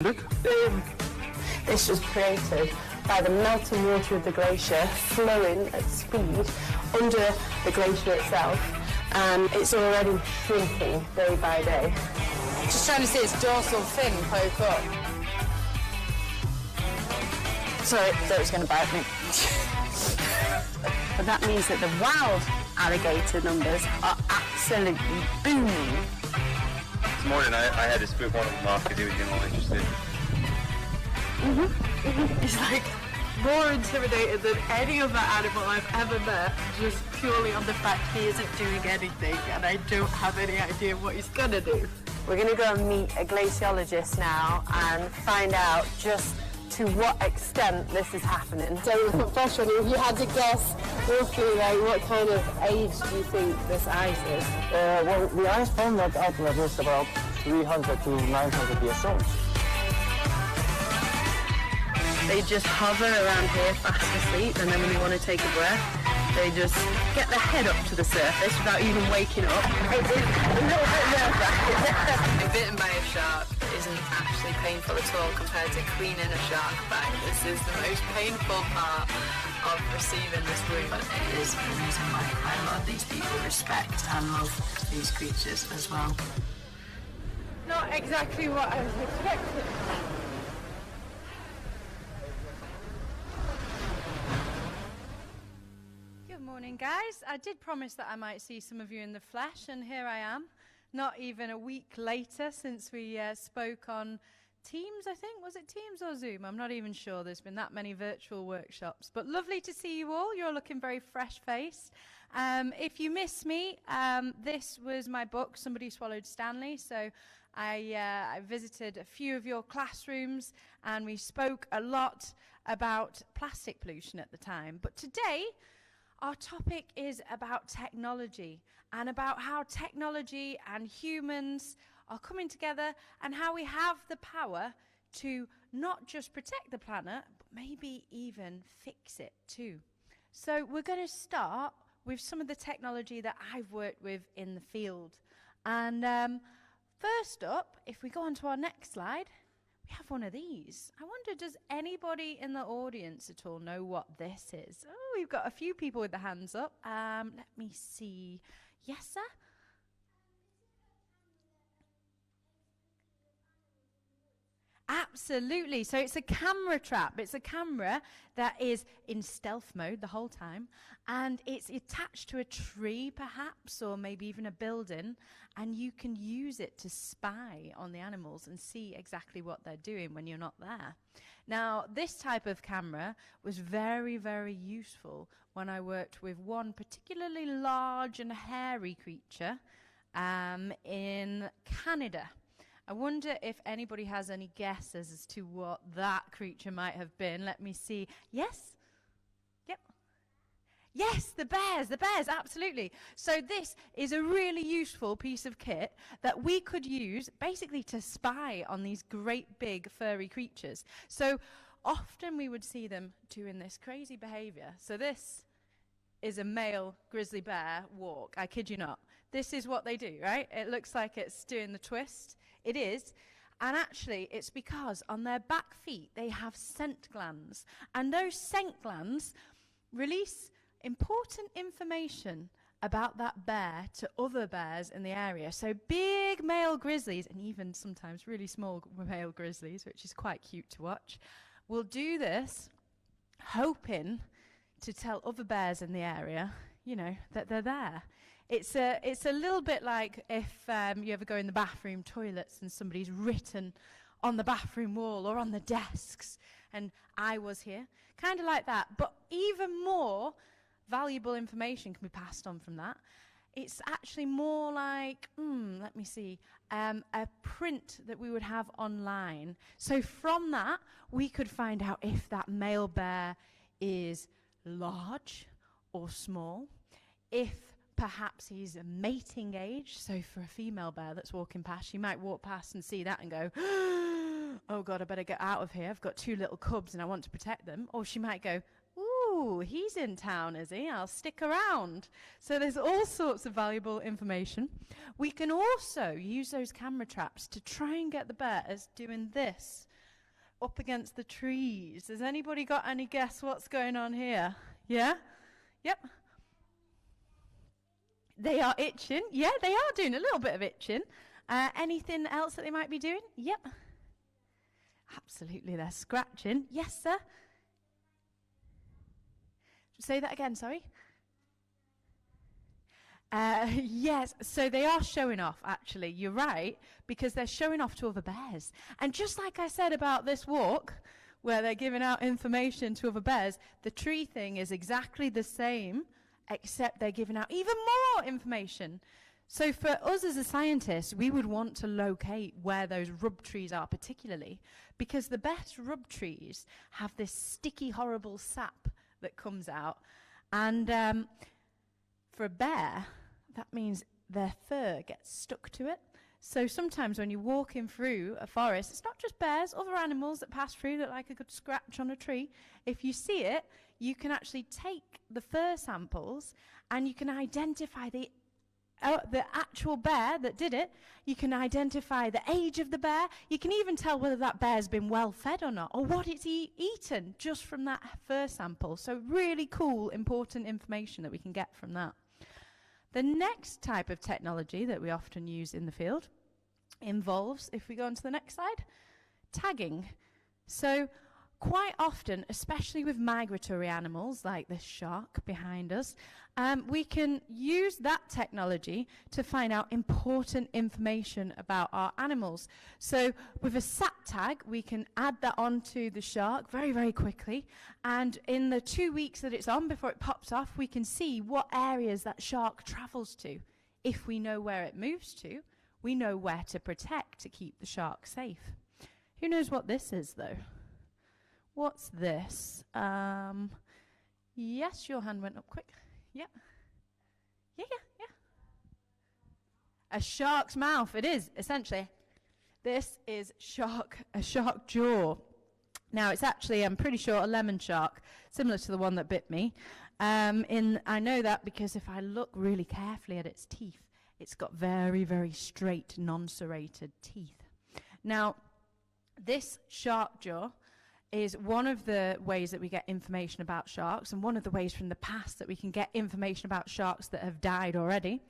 Boom! This was created by the melting water of the glacier flowing at speed under the glacier itself, and it's already shrinking day by day. Just trying to see its dorsal fin poke up. Sorry, that was going to bite me. But that means that the wild alligator numbers are absolutely booming. This morning I had to spook one of them off because he was getting all interested. He's like more intimidated than any other animal I've ever met, just purely on the fact he isn't doing anything and I don't have any idea what he's going to do. We're going to go and meet a glaciologist now and find out just to what extent this is happening. So we put pressure on you. If you had to guess roughly, like, what kind of age do you think this ice is? Well, the ice from that outlet is about 300 to 900 years old. They just hover around here fast asleep, and then when they want to take a breath, they just get their head up to the surface without even waking up. It's a little bit nerve-wracking. Being bitten by a shark isn't actually painful at all compared to cleaning a shark bite. This is the most painful part of receiving this wound. But it is the reason why quite a lot of these people respect and love these creatures as well. Not exactly what I was expecting. Good morning, guys. I did promise that I might see some of you in the flesh, and here I am. Not even a week later since we spoke on Teams, I think. Was it Teams or Zoom? I'm not even sure. There's been that many virtual workshops. But lovely to see you all. You're looking very fresh-faced. If you miss me, this was my book, Somebody Swallowed Stanley. So I visited a few of your classrooms, and we spoke a lot about plastic pollution at the time. But today, our topic is about technology and about how technology and humans are coming together and how we have the power to not just protect the planet, but maybe even fix it too. So we're going to start with some of the technology that I've worked with in the field. And first up, if we go on to our next slide, we have one of these. I wonder, does anybody in the audience at all know what this is? Oh, we've got a few people with their hands up. Let me see. Yes, sir? Absolutely. So it's a camera trap. It's a camera that is in stealth mode the whole time, and it's attached to a tree perhaps, or maybe even a building, and you can use it to spy on the animals and see exactly what they're doing when you're not there. Now, this type of camera was very, very useful when I worked with one particularly large and hairy creature in Canada. I wonder if anybody has any guesses as to what that creature might have been. Let me see. Yes? Yep. Yes, the bears, absolutely. So this is a really useful piece of kit that we could use basically to spy on these great big furry creatures. So often we would see them doing this crazy behavior. So this is a male grizzly bear walk. I kid you not. This is what they do, right? It looks like it's doing the twist. It is, and actually it's because on their back feet they have scent glands, and those scent glands release important information about that bear to other bears in the area. So big male grizzlies, and even sometimes really small male grizzlies, which is quite cute to watch, will do this hoping to tell other bears in the area, you know, that they're there. It's a little bit like if you ever go in the bathroom toilets and somebody's written on the bathroom wall or on the desks, and I was here. Kind of like that. But even more valuable information can be passed on from that. It's actually more like, let me see, a print that we would have online. So from that, we could find out if that male bear is large or small, if perhaps he's a mating age. So for a female bear that's walking past, she might walk past and see that and go, oh God, I better get out of here. I've got 2 little cubs and I want to protect them. Or she might go, ooh, he's in town, is he? I'll stick around. So there's all sorts of valuable information. We can also use those camera traps to try and get the bears doing this up against the trees. Has anybody got any guess what's going on here? Yeah? Yep. They are itching. Yeah, they are doing a little bit of itching. Anything else that they might be doing? Yep. Absolutely, they're scratching. Yes, sir? Say that again, sorry. Yes, so they are showing off, actually. You're right, because they're showing off to other bears. And just like I said about this walk, where they're giving out information to other bears, the tree thing is exactly the same, except they're giving out even more information. So for us as a scientist, we would want to locate where those rub trees are particularly, because the best rub trees have this sticky, horrible sap that comes out. And for a bear, that means their fur gets stuck to it. So sometimes when you're walking through a forest, it's not just bears, other animals that pass through that like a good scratch on a tree. If you see it, you can actually take the fur samples and you can identify the actual bear that did it. You can identify the age of the bear. You can even tell whether that bear's been well fed or not, or what it's eaten just from that fur sample. So really cool, important information that we can get from that. The next type of technology that we often use in the field involves, if we go on to the next slide, tagging. So quite often, especially with migratory animals like this shark behind us, we can use that technology to find out important information about our animals. So with a sat tag, we can add that onto the shark very, very quickly. And in the 2 weeks that it's on before it pops off, we can see what areas that shark travels to. If we know where it moves to, we know where to protect to keep the shark safe. Who knows what this is, though? What's this? Yes, your hand went up quick. Yeah. Yeah. A shark's mouth, it is, essentially. This is a shark jaw. Now, it's actually, I'm pretty sure, a lemon shark, similar to the one that bit me. I know that because if I look really carefully at its teeth, it's got very, very straight, non-serrated teeth. Now, this shark jaw is one of the ways that we get information about sharks, and one of the ways from the past that we can get information about sharks that have died already.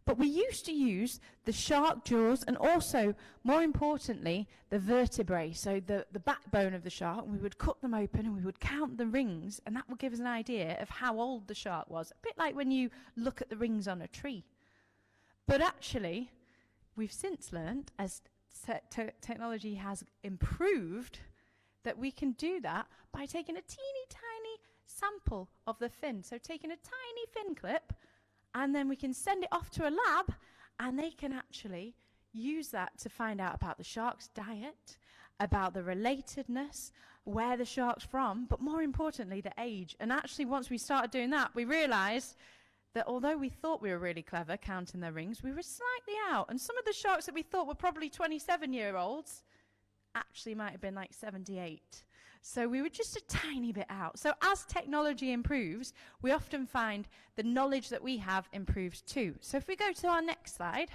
But we used to use the shark jaws and also, more importantly, the vertebrae, so the backbone of the shark. We would cut them open and we would count the rings, and that would give us an idea of how old the shark was. A bit like when you look at the rings on a tree. But actually, we've since learned, as technology has improved, that we can do that by taking a teeny tiny sample of the fin. So taking a tiny fin clip, and then we can send it off to a lab, and they can actually use that to find out about the shark's diet, about the relatedness, where the shark's from, but more importantly, the age. And actually, once we started doing that, we realized that although we thought we were really clever counting their rings, we were slightly out. And some of the sharks that we thought were probably 27-year-olds actually might have been like 78. So we were just a tiny bit out. So as technology improves, we often find the knowledge that we have improves too. So if we go to our next slide,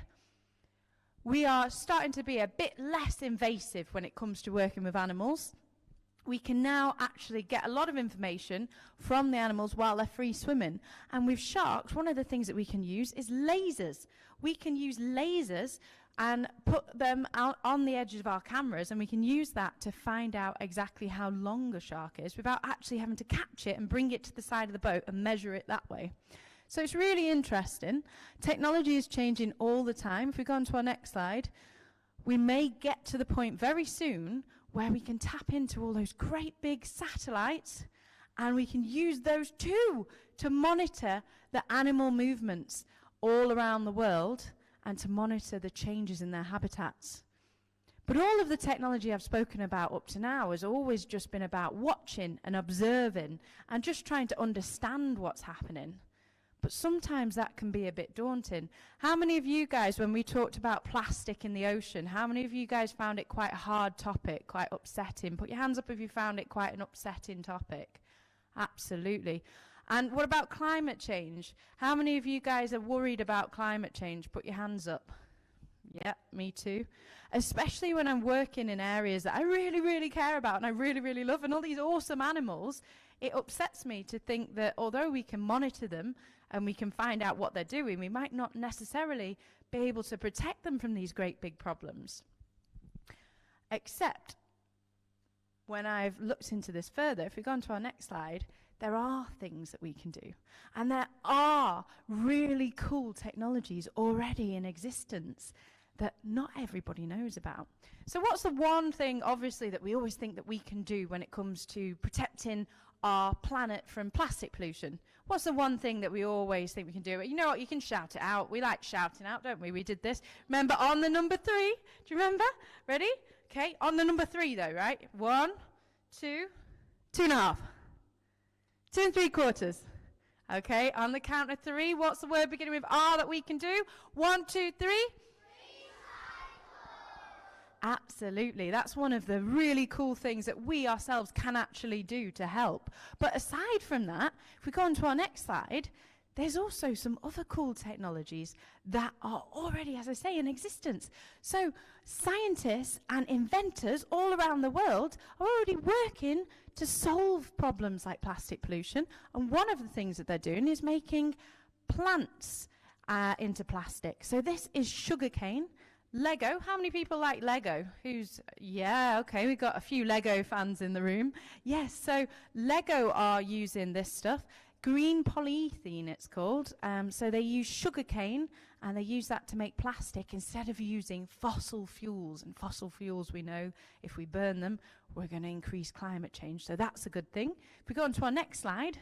we are starting to be a bit less invasive when it comes to working with animals. We can now actually get a lot of information from the animals while they're free swimming. And with sharks, one of the things that we can use is lasers. We can use lasers and put them out on the edges of our cameras, and we can use that to find out exactly how long a shark is without actually having to catch it and bring it to the side of the boat and measure it that way. So it's really interesting. Technology is changing all the time. If we go on to our next slide, we may get to the point very soon where we can tap into all those great big satellites, and we can use those too to monitor the animal movements all around the world and to monitor the changes in their habitats. But all of the technology I've spoken about up to now has always just been about watching and observing and just trying to understand what's happening. But sometimes that can be a bit daunting. How many of you guys, when we talked about plastic in the ocean, how many of you guys found it quite a hard topic, quite upsetting? Put your hands up if you found it quite an upsetting topic. Absolutely. And what about climate change? How many of you guys are worried about climate change? Put your hands up. Yeah, me too. Especially when I'm working in areas that I really, really care about and I really, really love, and all these awesome animals, it upsets me to think that although we can monitor them and we can find out what they're doing, we might not necessarily be able to protect them from these great big problems. Except when I've looked into this further, if we go on to our next slide, there are things that we can do. And there are really cool technologies already in existence that not everybody knows about. So what's the one thing, obviously, that we always think that we can do when it comes to protecting our planet from plastic pollution? What's the one thing that we always think we can do? You know what, you can shout it out. We like shouting out, don't we? We did this. Remember on the number 3? Do you remember? Ready? Okay, on the number 3 though, right? 1, 2, 2.5. 2 3/4. Okay, on the count of 3, what's the word beginning with R that we can do? 1, 2, 3. Absolutely. That's one of the really cool things that we ourselves can actually do to help. But aside from that, if we go on to our next slide, there's also some other cool technologies that are already, as I say, in existence. So scientists and inventors all around the world are already working to solve problems like plastic pollution. And one of the things that they're doing is making plants into plastic. So this is sugarcane. Lego. How many people like Lego? Yeah, okay, we've got a few Lego fans in the room. Yes, so Lego are using this stuff. Green polyethylene, it's called. So they use sugarcane, and they use that to make plastic instead of using fossil fuels. And fossil fuels, we know, if we burn them, we're going to increase climate change. So that's a good thing. If we go on to our next slide.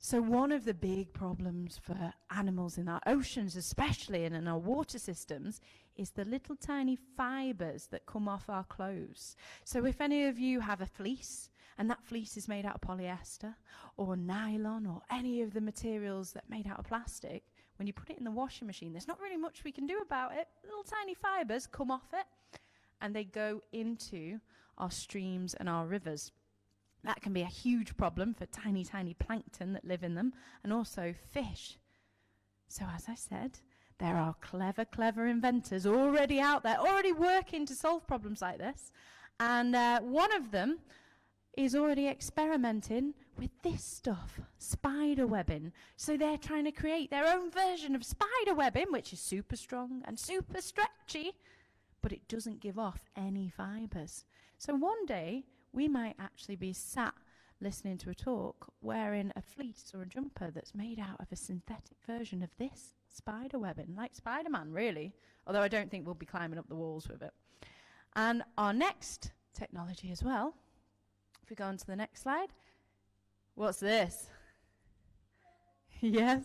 So one of the big problems for animals in our oceans, especially and in our water systems, is the little tiny fibers that come off our clothes. So if any of you have a fleece, and that fleece is made out of polyester or nylon or any of the materials that are made out of plastic, when you put it in the washing machine, there's not really much we can do about it. Little tiny fibers come off it, and they go into our streams and our rivers. That can be a huge problem for tiny, tiny plankton that live in them, and also fish. So as I said, there are clever, clever inventors already out there, already working to solve problems like this. And one of them is already experimenting with this stuff, spider webbing. So they're trying to create their own version of spider webbing, which is super strong and super stretchy, but it doesn't give off any fibers. So one day, we might actually be sat listening to a talk wearing a fleece or a jumper that's made out of a synthetic version of this spider webbing, like Spider-Man, really, although I don't think we'll be climbing up the walls with it. And our next technology as well, if we go on to the next slide, what's this? Yes?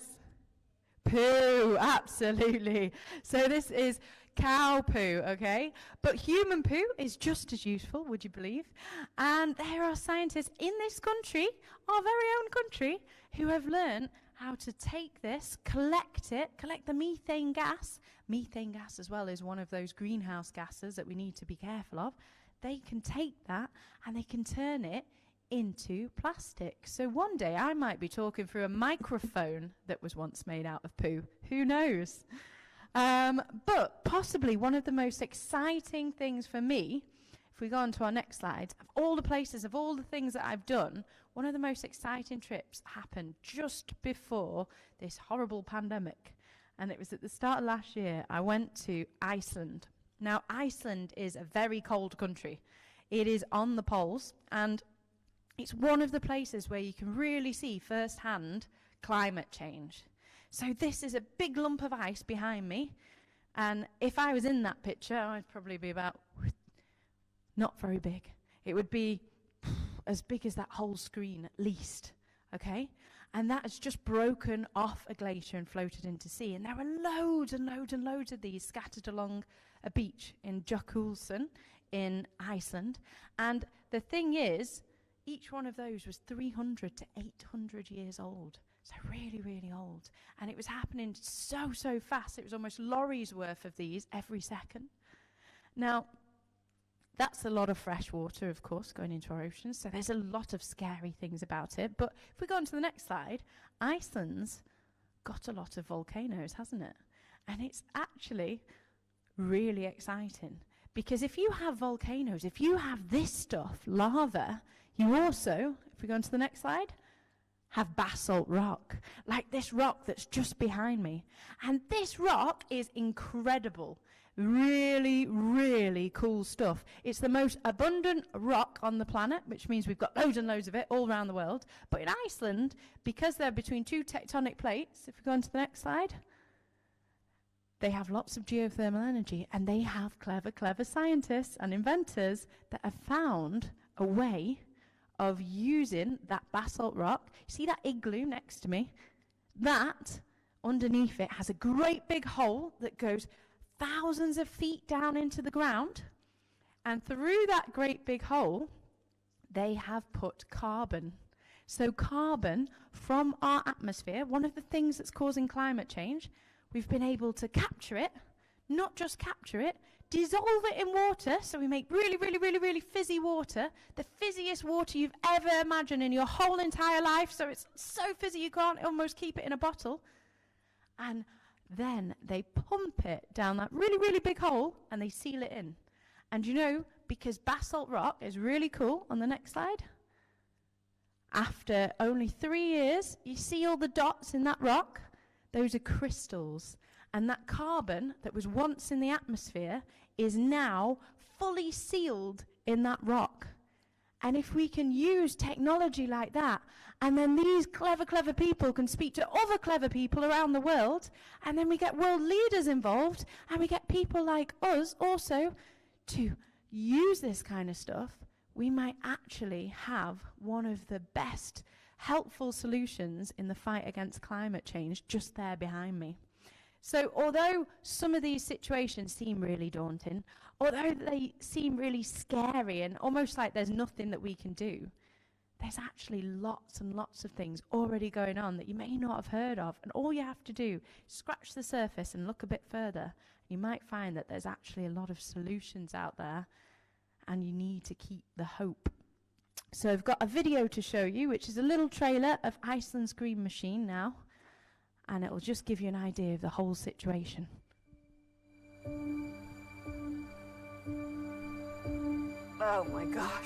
Poo, absolutely. So this is cow poo, okay? But human poo is just as useful, would you believe? And there are scientists in this country, our very own country, who have learned how to take this, collect the methane gas. Methane gas as well is one of those greenhouse gases that we need to be careful of. They can take that and they can turn it into plastic. So one day I might be talking through a microphone that was once made out of poo. Who knows? But possibly one of the most exciting things for me, if we go on to our next slide, of all the places, of all the things that I've done, one of the most exciting trips happened just before this horrible pandemic. And it was at the start of last year. I went to Iceland. Now, Iceland is a very cold country. It is on the poles, and it's one of the places where you can really see firsthand climate change. So this is a big lump of ice behind me, and if I was in that picture, I'd probably be about, not very big. It would be as big as that whole screen at least, okay? And that has just broken off a glacier and floated into sea, and there are loads and loads and loads of these scattered along a beach in Jökulsá in Iceland. And the thing is, each one of those was 300 to 800 years old. So really, really old. And it was happening so, so fast. It was almost lorries worth of these every second. Now, that's a lot of fresh water, of course, going into our oceans. So there's a lot of scary things about it. But if we go on to the next slide, Iceland's got a lot of volcanoes, hasn't it? And it's actually really exciting. Because if you have volcanoes, if you have this stuff, lava, you also, if we go on to the next slide, have basalt rock, like this rock that's just behind me. And this rock is incredible. Really, really cool stuff. It's the most abundant rock on the planet, which means we've got loads and loads of it all around the world. But in Iceland, because they're between two tectonic plates, if we go on to the next slide, they have lots of geothermal energy, and they have clever, clever scientists and inventors that have found a way of using that basalt rock. See that igloo next to me? That, underneath it, has a great big hole that goes thousands of feet down into the ground. And through that great big hole, they have put carbon. So carbon from our atmosphere, one of the things that's causing climate change, we've been able to capture it, not just capture it, dissolve it in water, so we make really, really, really, really fizzy water, the fizziest water you've ever imagined in your whole entire life, so it's so fizzy you can't almost keep it in a bottle. And then they pump it down that really, really big hole, and they seal it in. And you know, because basalt rock is really cool, on the next slide, after only 3 years, you see all the dots in that rock? Those are crystals. And that carbon that was once in the atmosphere is now fully sealed in that rock. And if we can use technology like that, and then these clever, clever people can speak to other clever people around the world, and then we get world leaders involved, and we get people like us also to use this kind of stuff, we might actually have one of the best helpful solutions in the fight against climate change just there behind me. So although some of these situations seem really daunting, although they seem really scary and almost like there's nothing that we can do, there's actually lots and lots of things already going on that you may not have heard of. And all you have to do is scratch the surface and look a bit further. You might find that there's actually a lot of solutions out there, and you need to keep the hope. So I've got a video to show you, which is a little trailer of Iceland's Green Machine now, and it will just give you an idea of the whole situation. Oh my gosh.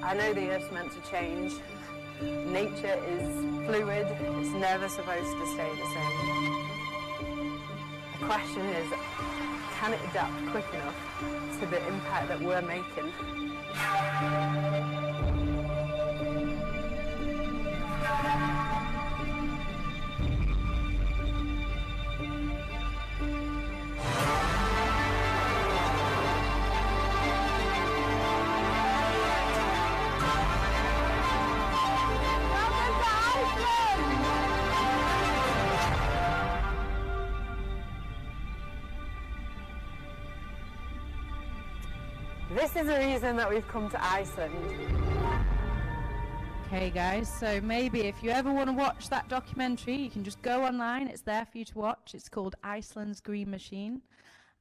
I know the Earth's meant to change. Nature is fluid, it's never supposed to stay the same. The question is, can it adapt quick enough to the impact that we're making? This is the reason that we've come to Iceland. Okay guys, so maybe if you ever want to watch that documentary, you can just go online, it's there for you to watch. It's called Iceland's Green Machine,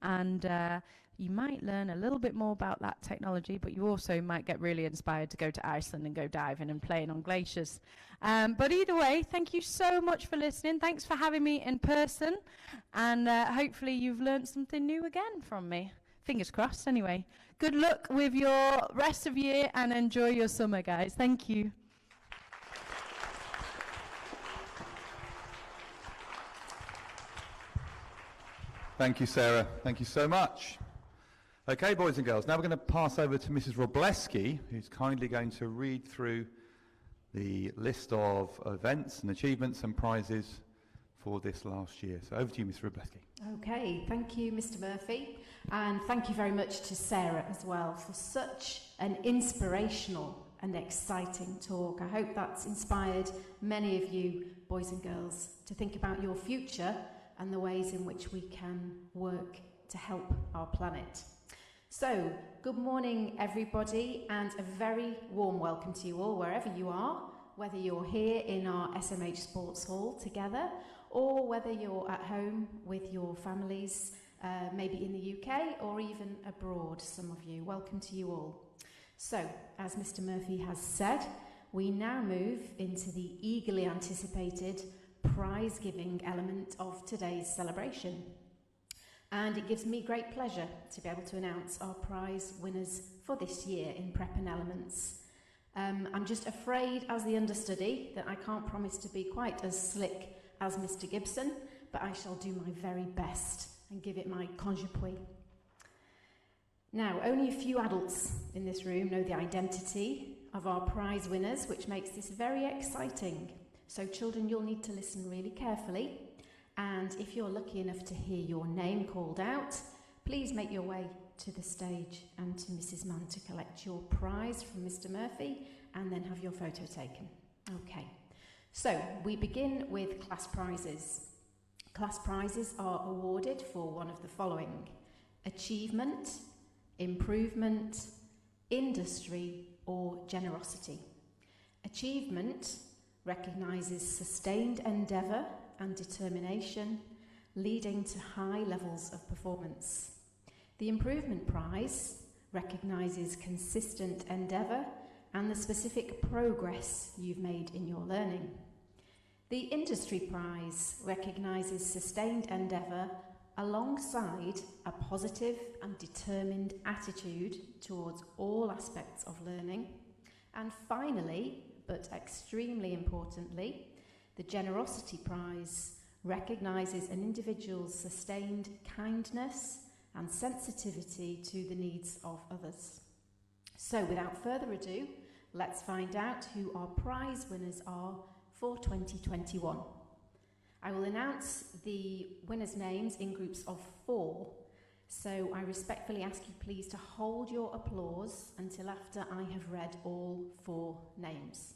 and you might learn a little bit more about that technology, but you also might get really inspired to go to Iceland and go diving and playing on glaciers. But either way, thank you so much for listening. Thanks for having me in person, and hopefully you've learned something new again from me. Fingers crossed anyway. Good luck with your rest of year and enjoy your summer, guys. Thank you. Thank you, Sarah. Thank you so much. Okay, boys and girls, now we're going to pass over to Mrs. Robleski, who's kindly going to read through the list of events and achievements and prizes for this last year. So over to you, Mrs. Robleski. Okay, thank you, Mr. Murphy, and thank you very much to Sarah as well for such an inspirational and exciting talk. I hope that's inspired many of you, boys and girls, to think about your future and the ways in which we can work to help our planet. So, good morning everybody, and a very warm welcome to you all wherever you are, whether you're here in our SMH Sports Hall together, or whether you're at home with your families maybe in the UK or even abroad, some of you. Welcome to you all. So, as Mr. Murphy has said, we now move into the eagerly anticipated prize-giving element of today's celebration. And it gives me great pleasure to be able to announce our prize winners for this year in Prep and Elements. I'm just afraid, as the understudy, that I can't promise to be quite as slick as Mr. Gibson, but I shall do my very best and give it my conjupois. Now, only a few adults in this room know the identity of our prize winners, which makes this very exciting. So children, you'll need to listen really carefully, and if you're lucky enough to hear your name called out, please make your way to the stage and to Mrs. Mann to collect your prize from Mr. Murphy and then have your photo taken. Okay, so we begin with class prizes. Class prizes are awarded for one of the following: achievement, improvement, industry, or generosity. Achievement recognises sustained endeavour and determination, leading to high levels of performance. The Improvement Prize recognises consistent endeavour and the specific progress you've made in your learning. The Industry Prize recognises sustained endeavour alongside a positive and determined attitude towards all aspects of learning. And finally, but extremely importantly, the Generosity Prize recognises an individual's sustained kindness and sensitivity to the needs of others. So without further ado, let's find out who our prize winners are for 2021. I will announce the winners' names in groups of 4, so I respectfully ask you please to hold your applause until after I have read all 4 names.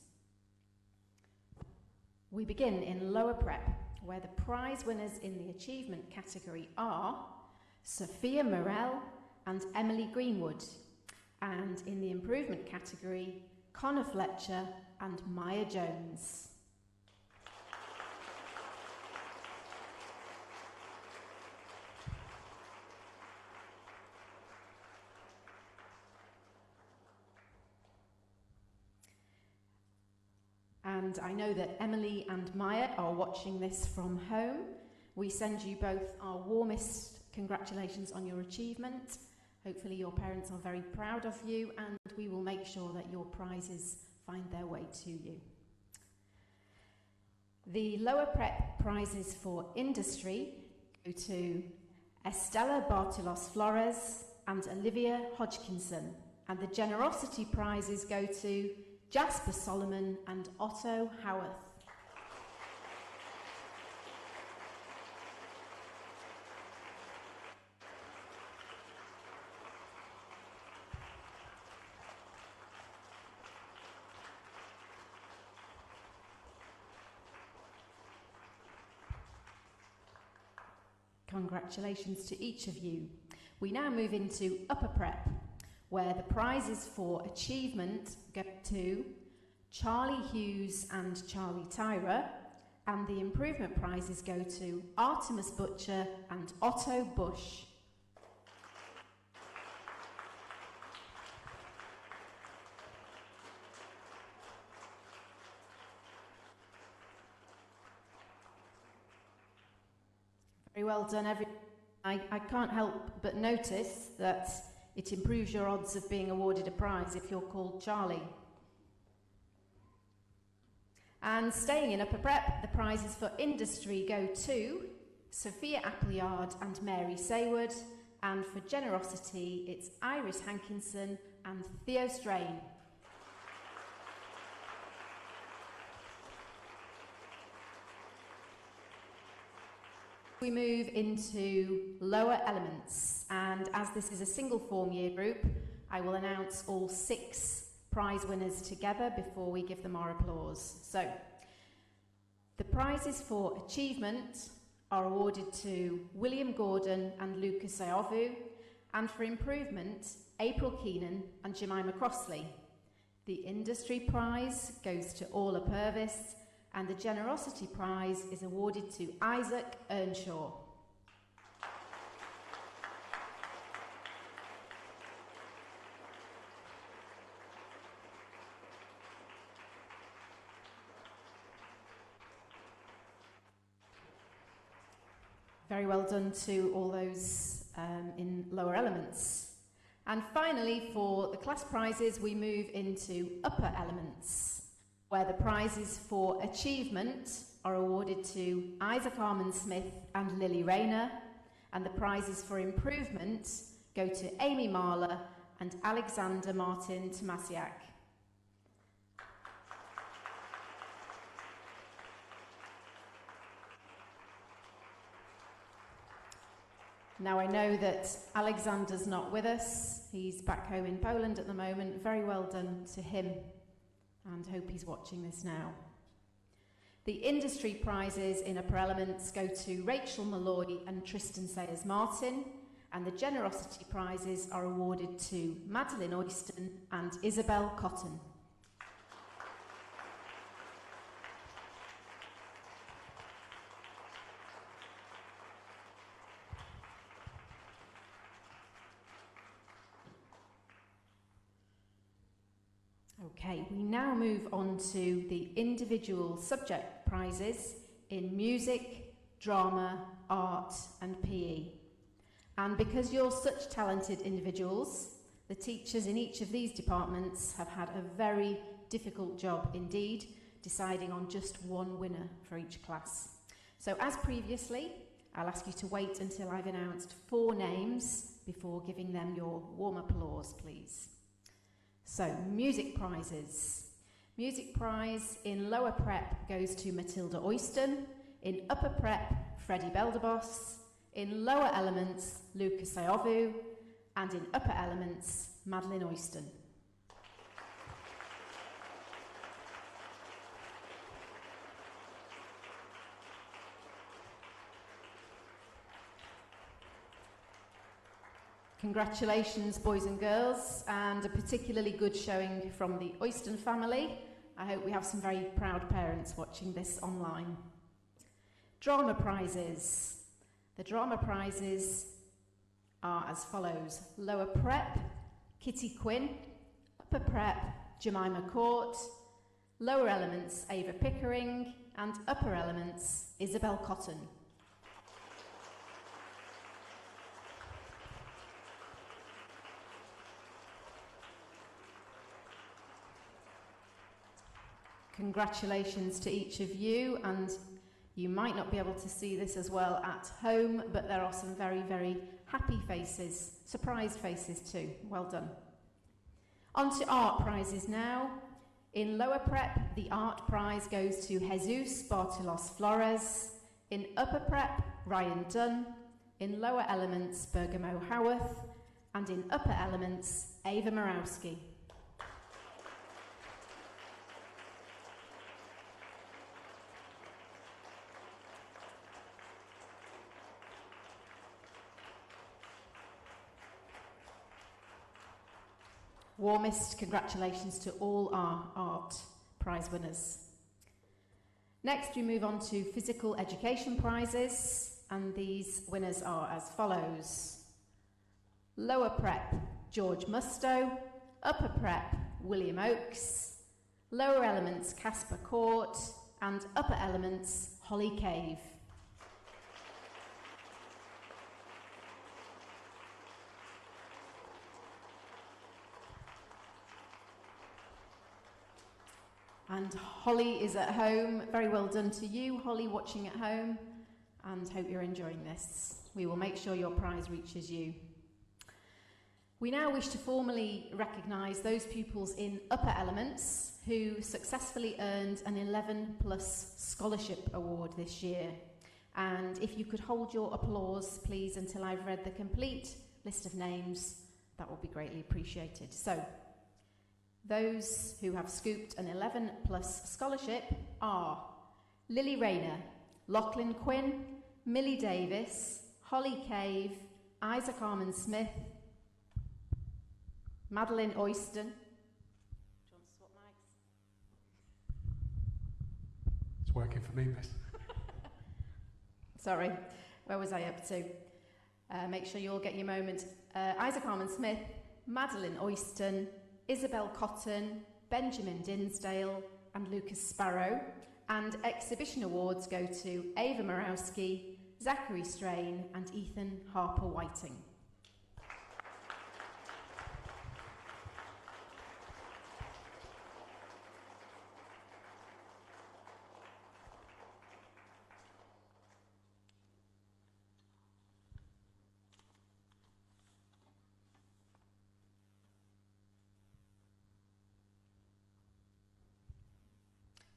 We begin in lower prep, where the prize winners in the achievement category are Sophia Morell and Emily Greenwood, and in the improvement category, Connor Fletcher and Maya Jones. And I know that Emily and Maya are watching this from home. We send you both our warmest congratulations on your achievement. Hopefully your parents are very proud of you, and we will make sure that your prizes find their way to you. The lower prep prizes for industry go to Estella Bartolos Flores and Olivia Hodgkinson, and the generosity prizes go to Jasper Solomon and Otto Howarth. Congratulations to each of you. We now move into upper prep, where the prizes for achievement go to Charlie Hughes and Charlie Tyra, and the improvement prizes go to Artemis Butcher and Otto Bush. Very well done, everyone. I can't help but notice that it improves your odds of being awarded a prize if you're called Charlie. And staying in upper prep, the prizes for industry go to Sophia Appleyard and Mary Saywood, and for generosity, it's Iris Hankinson and Theo Strain. We move into lower elements, and as this is a single form year group, I will announce all 6 prize winners together before we give them our applause. So, the prizes for achievement are awarded to William Gordon and Lucas Aovu, and for improvement, April Keenan and Jemima Crossley. The industry prize goes to Orla Purvis, and the generosity prize is awarded to Isaac Earnshaw. Very well done to all those in lower elements. And finally, for the class prizes, we move into upper elements, where the prizes for achievement are awarded to Isaac Armand-Smith and Lily Rayner, and the prizes for improvement go to Amy Marler and Alexander Martin Tomasiak. Now, I know that Alexander's not with us. He's back home in Poland at the moment. Very well done to him, and hope he's watching this now. The industry prizes in upper elements go to Rachel Malloy and Tristan Sayers-Martin, and the generosity prizes are awarded to Madeline Oyston and Isabel Cotton. Okay, we now move on to the individual subject prizes in music, drama, art and PE. And because you're such talented individuals, the teachers in each of these departments have had a very difficult job indeed, deciding on just one winner for each class. So as previously, I'll ask you to wait until I've announced 4 names before giving them your warm applause, please. So, music prizes. Music prize in lower prep goes to Matilda Oyston, in upper prep, Freddie Beldebos, in lower elements, Lucas Iovu, and in upper elements, Madeline Oyston. Congratulations, boys and girls, and a particularly good showing from the Oyston family. I hope we have some very proud parents watching this online. Drama prizes. The drama prizes are as follows. Lower prep, Kitty Quinn. Upper prep, Jemima Court. Lower elements, Ava Pickering. And upper elements, Isabel Cotton. Congratulations to each of you, and you might not be able to see this as well at home, but there are some very, very happy faces, surprised faces too. Well done. On to art prizes now. In lower prep, the art prize goes to Jesus Bartolos Flores. In upper prep, Ryan Dunn. In lower elements, Bergamo Howarth. And in upper elements, Ava Morawski. Warmest congratulations to all our art prize winners. Next, we move on to physical education prizes, and these winners are as follows. Lower prep, George Musto. Upper prep, William Oakes. Lower elements, Casper Court. And upper elements, Holly Cave. And Holly is at home. Very well done to you, Holly, watching at home, and hope you're enjoying this. We will make sure your prize reaches you. We now wish to formally recognise those pupils in upper elements who successfully earned an 11+ scholarship award this year. And if you could hold your applause, please, until I've read the complete list of names, that would be greatly appreciated. So, those who have scooped an 11+ scholarship are Lily Rayner, Lachlan Quinn, Millie Davis, Holly Cave, Isaac Armand-Smith, Madeline Oyston. Do you want to swap mics? It's working for me, miss. Sorry, where was I up to? Make sure you all get your moment. Isaac Armand-Smith, Madeline Oyston, Isabel Cotton, Benjamin Dinsdale and Lucas Sparrow, and exhibition awards go to Ava Morawski, Zachary Strain and Ethan Harper Whiting.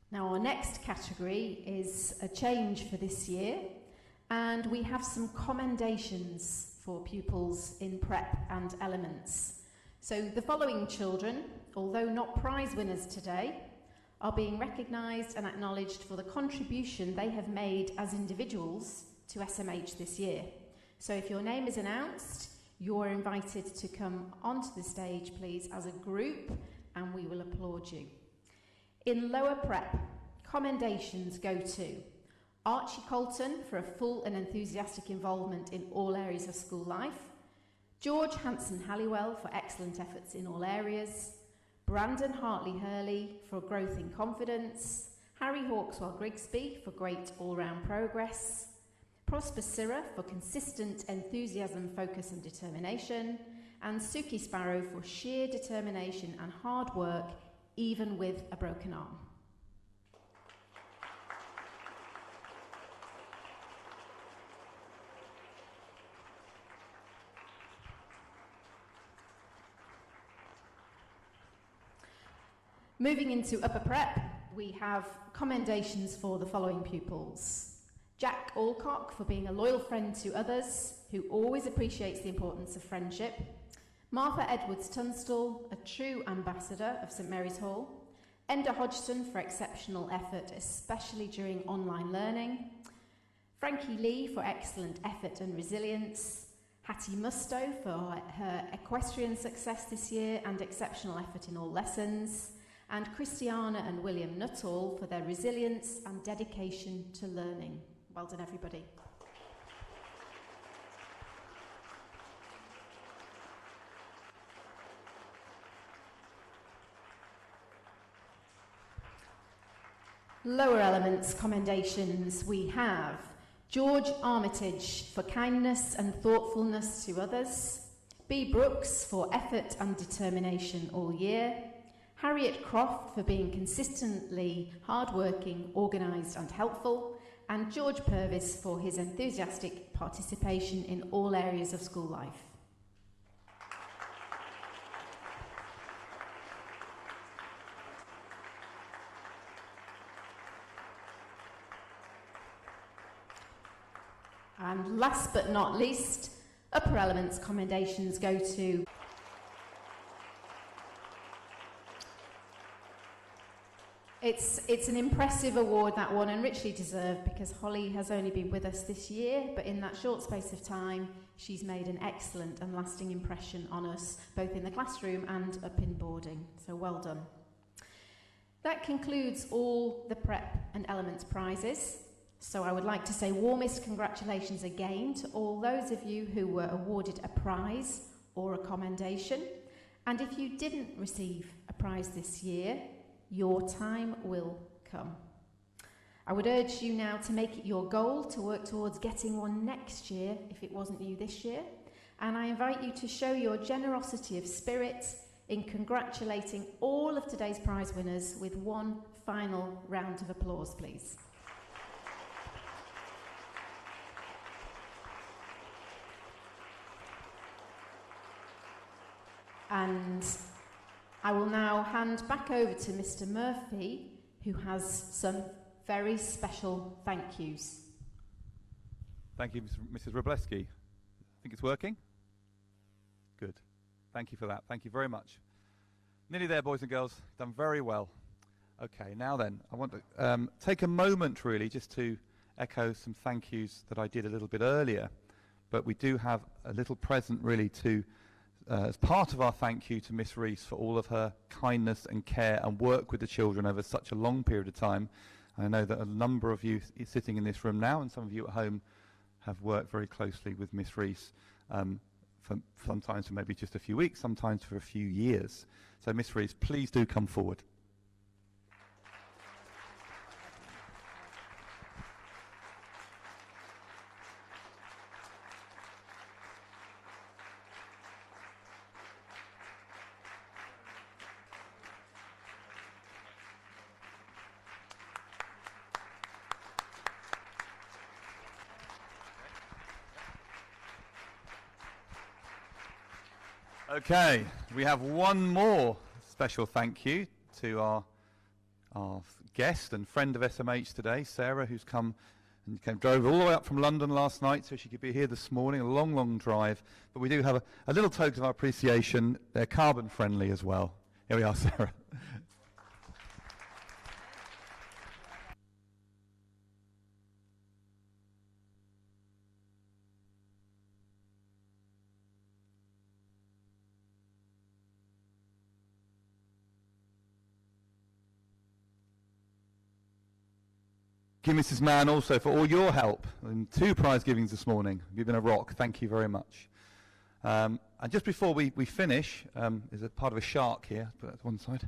Now our next category is a change for this year, and we have some commendations for pupils in prep and elements. So the following children, although not prize winners today, are being recognised and acknowledged for the contribution they have made as individuals to SMH this year. So if your name is announced, you're invited to come onto the stage, please, as a group, and we will applaud you. In lower prep, commendations go to Archie Colton for a full and enthusiastic involvement in all areas of school life, George Hanson Halliwell for excellent efforts in all areas, Brandon Hartley Hurley for growth in confidence, Harry Hawkswell Grigsby for great all-round progress, Prosper Sirra for consistent enthusiasm, focus and determination, and Suki Sparrow for sheer determination and hard work even with a broken arm. Moving into upper prep, we have commendations for the following pupils. Jack Alcock for being a loyal friend to others, who always appreciates the importance of friendship. Martha Edwards Tunstall, a true ambassador of St Mary's Hall. Enda Hodgson for exceptional effort, especially during online learning. Frankie Lee for excellent effort and resilience. Hattie Musto for her equestrian success this year and exceptional effort in all lessons. And Christiana and William Nuttall for their resilience and dedication to learning. Well done, everybody. Lower elements commendations, we have George Armitage for kindness and thoughtfulness to others, B. Brooks for effort and determination all year, Harriet Croft for being consistently hardworking, organised and helpful, and George Purvis for his enthusiastic participation in all areas of school life. And last but not least, upper elements commendations go to It's an impressive award, that one, and richly deserved, because Holly has only been with us this year, but in that short space of time, she's made an excellent and lasting impression on us, both in the classroom and up in boarding. So well done. That concludes all the prep and elements prizes. So I would like to say warmest congratulations again to all those of you who were awarded a prize or a commendation. And if you didn't receive a prize this year, your time will come. I would urge you now to make it your goal to work towards getting one next year if it wasn't you this year. And I invite you to show your generosity of spirit in congratulating all of today's prize winners with one final round of applause, please. And I will now hand back over to Mr. Murphy, who has some very special thank yous. Thank you, Mrs. Robleski. I think it's working? Good. Thank you for that. Thank you very much. Nearly there, boys and girls. Done very well. Okay, now then, I want to take a moment, really, just to echo some thank yous that I did a little bit earlier. But we do have a little present, really, to as part of our thank you to Miss Rees for all of her kindness and care and work with the children over such a long period of time. I know that a number of you sitting in this room now and some of you at home have worked very closely with Miss Rees, for sometimes for maybe just a few weeks, sometimes for a few years. So Miss Rees, please do come forward. Okay, we have one more special thank you to our guest and friend of SMH today, Sarah, who's come and drove all the way up from London last night so she could be here this morning, a long, long drive. But we do have a little token of our appreciation. They're carbon friendly as well. Here we are, Sarah. Thank you, Mrs. Mann, also for all your help in 2 prize givings this morning. You've been a rock. Thank you very much. And just before we finish, there's a part of a shark here. Put that to one side.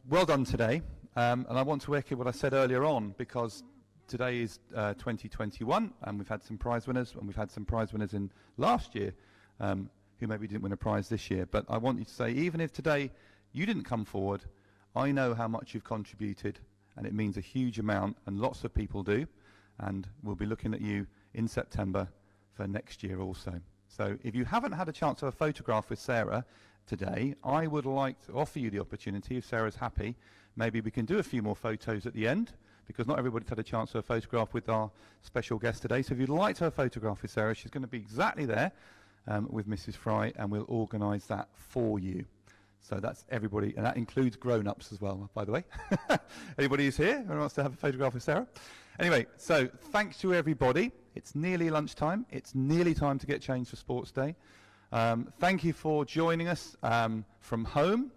Well done today. And I want to echo what I said earlier on, because today is 2021, and we've had some prize winners, and we've had some prize winners in last year who maybe didn't win a prize this year. But I want you to say, even if today you didn't come forward, I know how much you've contributed, and it means a huge amount, and lots of people do, and we'll be looking at you in September for next year also. So if you haven't had a chance to have a photograph with Sarah today, I would like to offer you the opportunity, if Sarah's happy, maybe we can do a few more photos at the end, because not everybody's had a chance to have a photograph with our special guest today. So if you'd like to have a photograph with Sarah, she's going to be exactly there with Mrs. Fry, and we'll organise that for you. So that's everybody, and that includes grown-ups as well, by the way. Anybody who's here who wants to have a photograph with Sarah? Anyway, so thanks to everybody. It's nearly lunchtime. It's nearly time to get changed for Sports Day. Thank you for joining us from home.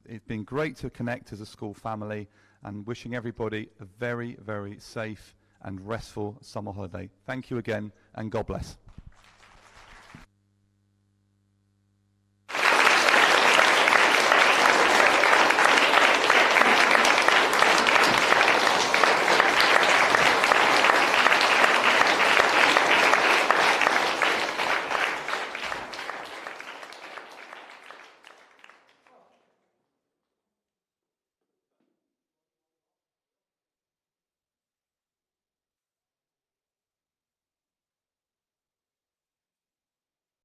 It's been great to connect as a school family, and wishing everybody a very, very safe and restful summer holiday. Thank you again, and God bless.